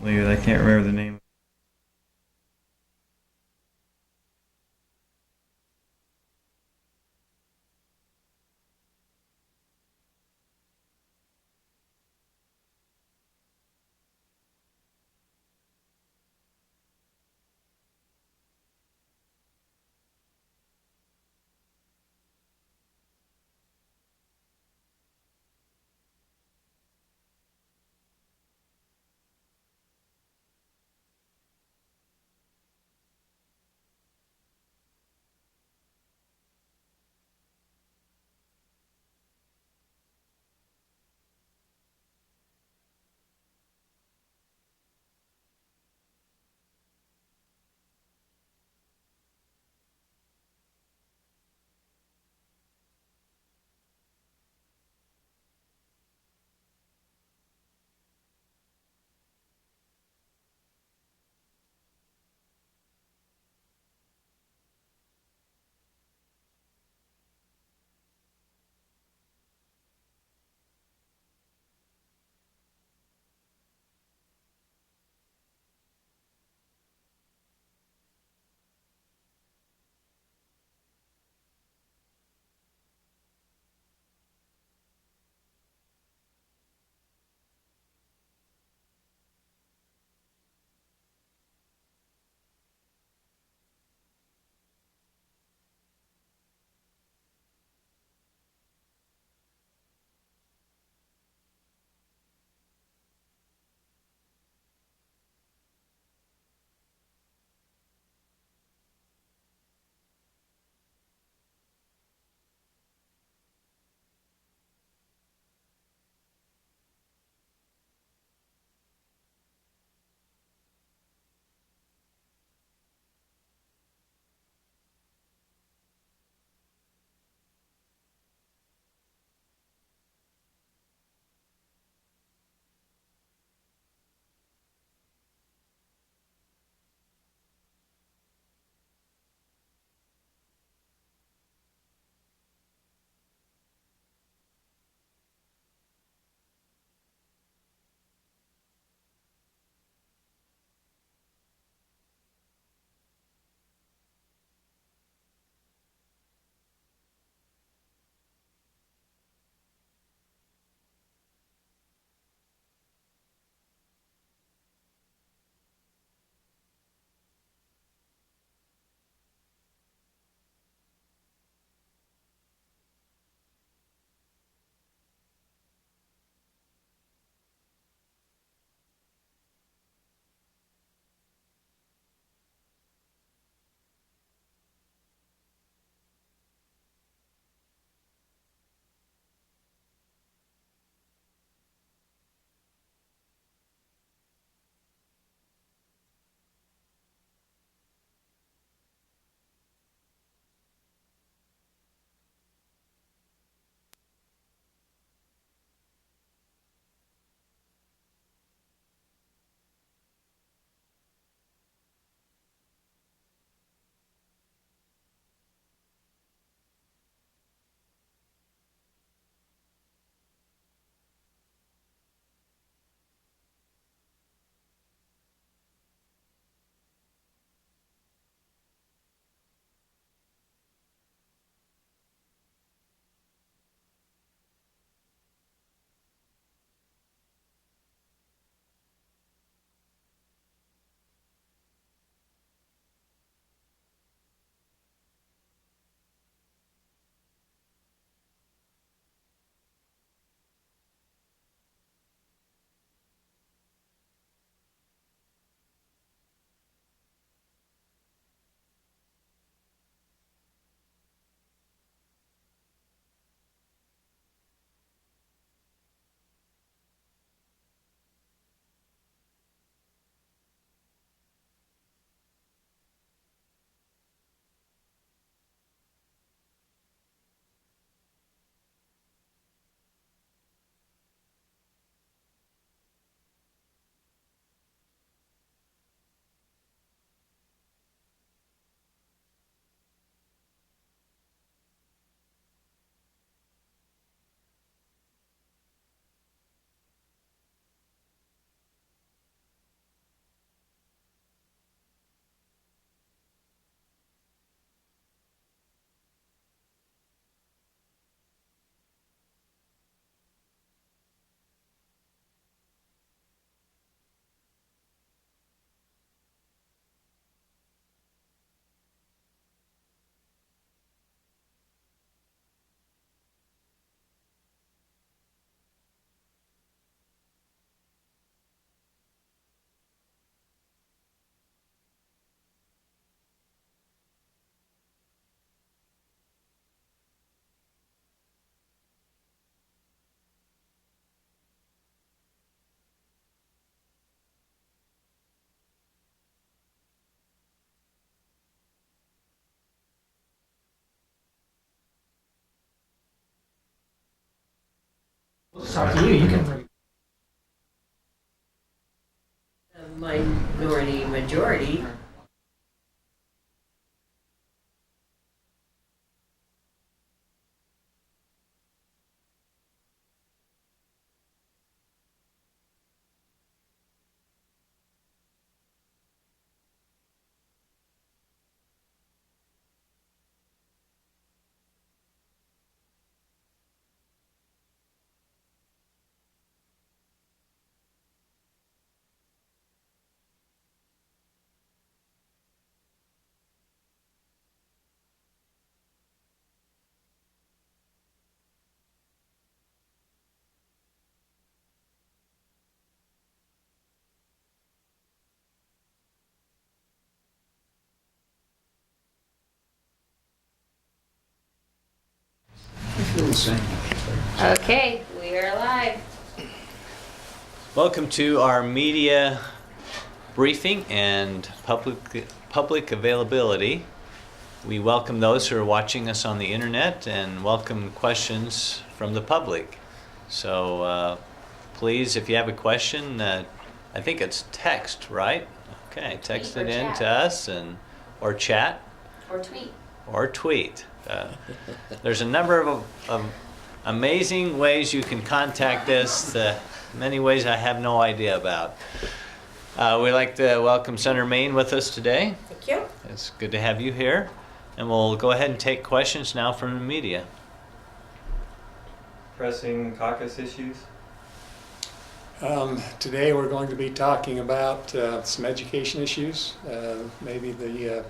I can't remember the name. It's up to you. You can. Minority, majority. Okay, we are live. Welcome to our media briefing and public availability. We welcome those who are watching us on the internet and welcome questions from the public. So please, if you have a question, I think it's text, right? Okay, text it in to us or chat. Or tweet. There's a number of amazing ways you can contact us, many ways I have no idea about. We'd like to welcome Senator Main with us today. Thank you. It's good to have you here. And we'll go ahead and take questions now from the media. Pressing caucus issues? Today we're going to be talking about some education issues, maybe the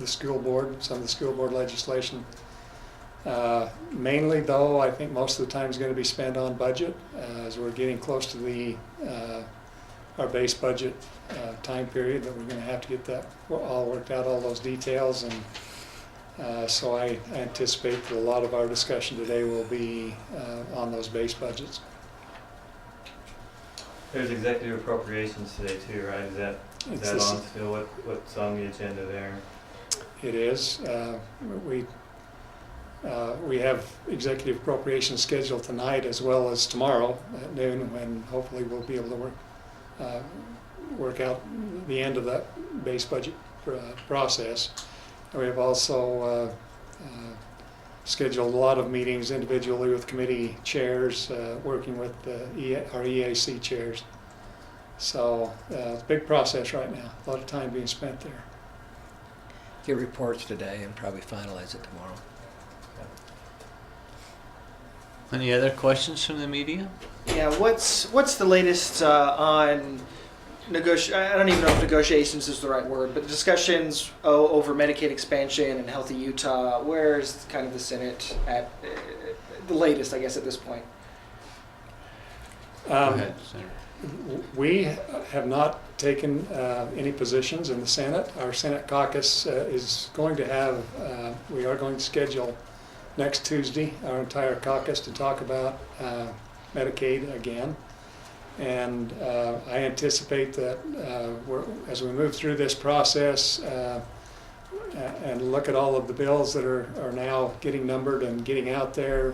school board, some of the school board legislation. Mainly though, I think most of the time is going to be spent on budget as we're getting close to our base budget time period that we're going to have to get that all worked out, all those details. And so I anticipate that a lot of our discussion today will be on those base budgets. There's executive appropriations today too, right? Is that on still? What's on the agenda there? It is. We have executive appropriations scheduled tonight as well as tomorrow at noon, when hopefully we'll be able to work out the end of that base budget process. And we have also scheduled a lot of meetings individually with committee chairs, working with our EAC chairs. So it's a big process right now. A lot of time being spent there. Get reports today and probably finalize it tomorrow. Any other questions from the media? Yeah. What's the latest on I don't even know if negotiations is the right word, but discussions over Medicaid expansion and Healthy Utah. Where's kind of the Senate at the latest, I guess, at this point? Go ahead, Senator. We have not taken any positions in the Senate. Our Senate caucus is going to have, we are going to schedule next Tuesday our entire caucus to talk about Medicaid again. And I anticipate that as we move through this process and look at all of the bills that are now getting numbered and getting out there,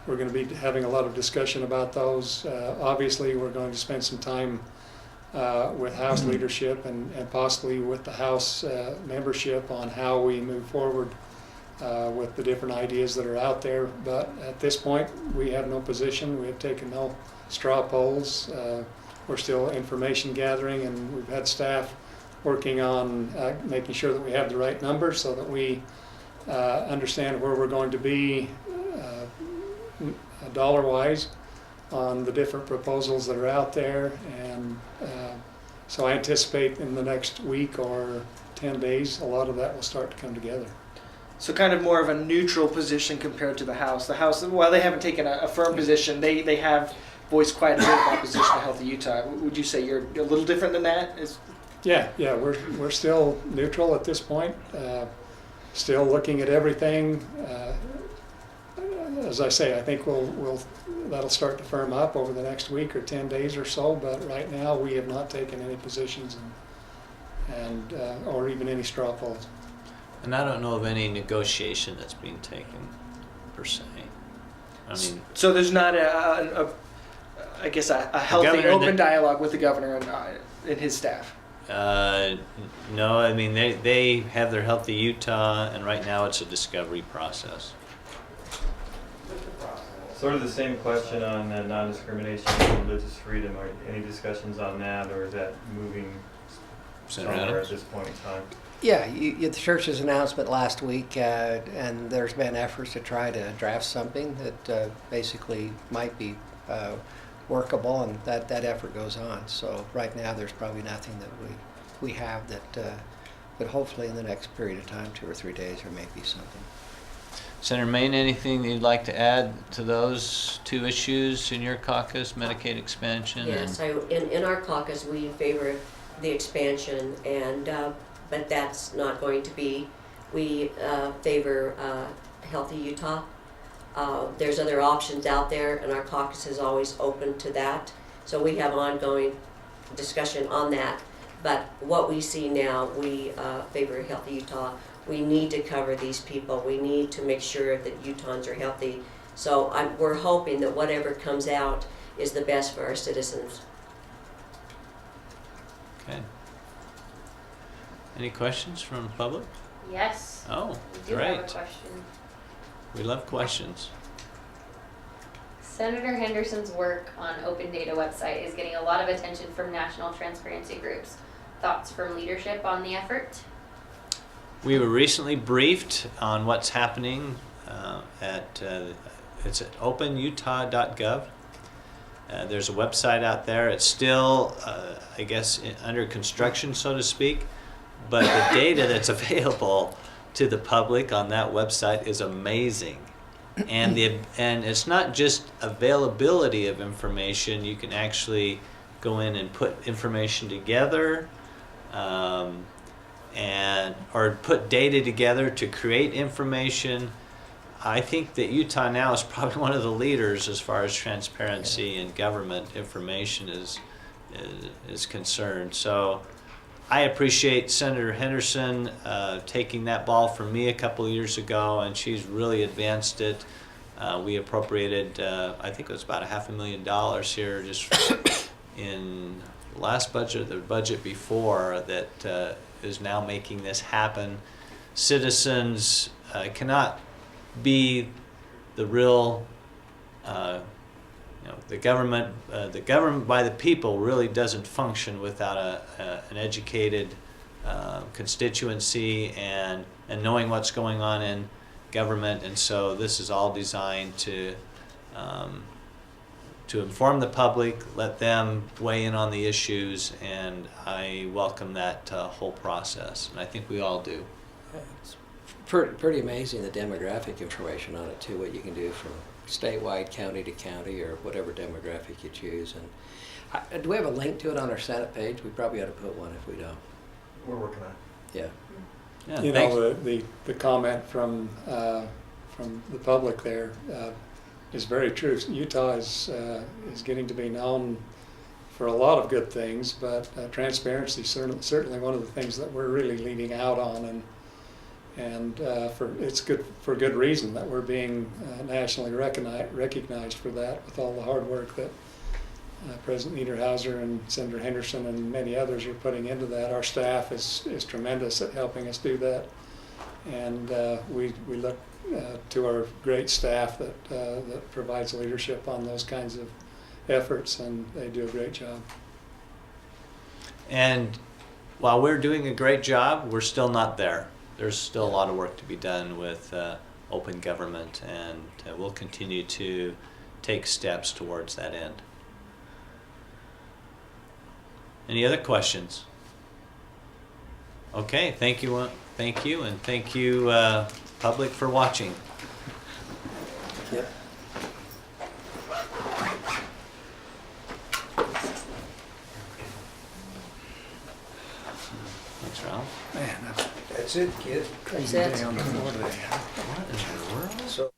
we're going to be having a lot of discussion about those. Obviously, we're going to spend some time with House leadership and possibly with the House membership on how we move forward with the different ideas that are out there. But at this point, we have no position. We have taken no straw polls. We're still information gathering, and we've had staff working on making sure that we have the right numbers so that we understand where we're going to be dollar-wise on the different proposals that are out there. And so I anticipate in the next week or 10 days, a lot of that will start to come together. So kind of more of a neutral position compared to the House. The House, while they haven't taken a firm position, they have voiced quite a bit of opposition to Healthy Utah. Would you say you're a little different than that? Yeah, we're still neutral at this point. Still looking at everything. As I say, I think that'll start to firm up over the next week or 10 days or so. But right now, we have not taken any positions and or even any straw polls. And I don't know of any negotiation that's being taken per se. I mean, So there's not I guess a healthy, governor open that- dialogue with the governor and his staff. no, I mean, they have their Healthy Utah, and right now it's a discovery process. Sort of the same question on non-discrimination and religious freedom. Are any discussions on that, or is that moving Senator somewhere Adams? at this point in time? Yeah, the church's announcement last week, and there's been efforts to try to draft something that basically might be workable, and that effort goes on. So right now, there's probably nothing that we have that, but hopefully in the next period of time, 2 or 3 days, there may be something. Senator Maine, anything you'd like to add to those two issues in your caucus, Medicaid expansion? Yes, in our caucus, we favor the expansion, and but that's not going to be. We favor Healthy Utah. There's other options out there, and our caucus is always open to that. So we have ongoing discussion on that. But what we see now, we favor Healthy Utah. We need to cover these people. We need to make sure that Utahns are healthy. So we're hoping that whatever comes out is the best for our citizens. Okay. Any questions from the public? Yes. Oh, We do have a great. question. We love questions. Senator Henderson's work on Open Data website is getting a lot of attention from national transparency groups. Thoughts from leadership on the effort? We were recently briefed on what's happening it's at openutah.gov. There's a website out there. It's still, I guess, under construction, so to speak. But the data that's available to the public on that website is amazing. And it's not just availability of information. You can actually go in and put information together, or put data together to create information. I think that Utah now is probably one of the leaders as far as transparency and government information is concerned. So I appreciate Senator Henderson taking that ball from me a couple of years ago, and she's really advanced it. We appropriated, I think it was about $500,000 here just in the last budget, the budget before, that is now making this happen. Citizens cannot be the real, the government by the people really doesn't function without an educated constituency and knowing what's going on in government. And so this is all designed to inform the public, let them weigh in on the issues, and I welcome that whole process, and I think we all do. It's pretty amazing, the demographic information on it too, what you can do from statewide, county to county, or whatever demographic you choose. And do we have a link to it on our Senate page? We probably ought to put one if we don't. We're working on it. Yeah. Yeah, You thanks. know, the comment from the public there is very true. Utah is getting to be known for a lot of good things, but transparency is certainly one of the things that we're really leading out on, and it's good for good reason that we're being nationally recognized for that, with all the hard work that President Niederhauser and Senator Henderson and many others are putting into that. Our staff is tremendous at helping us do that, and we look to our great staff that provides leadership on those kinds of efforts, and they do a great job. And while we're doing a great job, we're still not there. There's still a lot of work to be done with open government, and we'll continue to take steps towards that end. Any other questions? Okay, thank you, and thank you, public, for watching. Yep. Thanks, Ralph. Man, that's it, kid. That's it. Day on the floor today. What in the world? So.